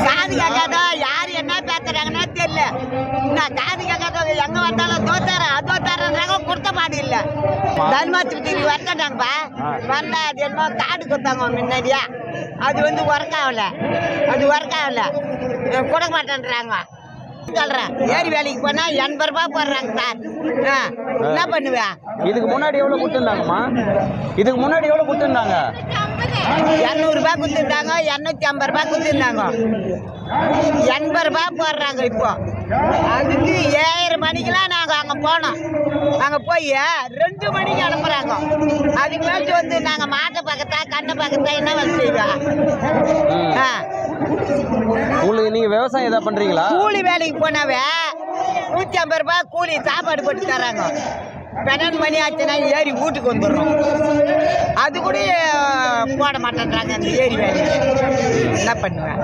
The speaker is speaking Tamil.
காது கேட்காத யார் என்ன பேசுறாங்கன்னே தெரியல. நான் காது கேட்காத எங்க வந்தாலும் தோத்தாரன்றாங்க, கொடுத்த பாடு இல்ல. தர்மாஸ்பத்திரி வரட்டாங்கப்பா, வந்தா அது என்ன காடு கொடுத்தாங்க முன்னாடியா, அது வந்து ஒர்க் ஆகல, கொடுக்க மாட்டேன்றாங்க. சொல்றேன் ஏரி வேலைக்கு போனா 80 ரூபாய் போடுறாங்க சார். என்ன பண்ணுவேன்? இதுக்கு முன்னாடி எவ்வளவு கொடுத்துருந்தாங்கம்மா? இதுக்கு முன்னாடி எவ்வளவு கொடுத்துருந்தாங்க? 200 ரூபாய் கொடுத்துருந்தாங்க, 250 ரூபாய் கொடுத்துருந்தாங்க. 80 ரூபாய் போடுறாங்க இப்போ. அதுக்கு 7:30 மணிக்கெல்லாம் நாங்கள் அங்கே போனோம். அங்கே போய் 2 மணிக்கு அனுப்புகிறாங்க. அதுக்கு மேலே வந்து நாங்கள் மாட்டை பக்கத்தா கண்ணை பக்கத்தா என்ன வேலை செய்வோம்? உங்களுக்கு நீங்கள் விவசாயம் எதாவது பண்ணுறீங்களா? கூலி வேலைக்கு போனாவே 150 ரூபாய் கூலி சாப்பாடு போட்டு தராங்க. 12 மணி ஆச்சுன்னா ஏறி வீட்டுக்கு வந்துடுறோம். அது கூட போட மாட்டேன்றாங்க அந்த ஏரி வேலைக்கு. என்ன பண்ணுவேன்?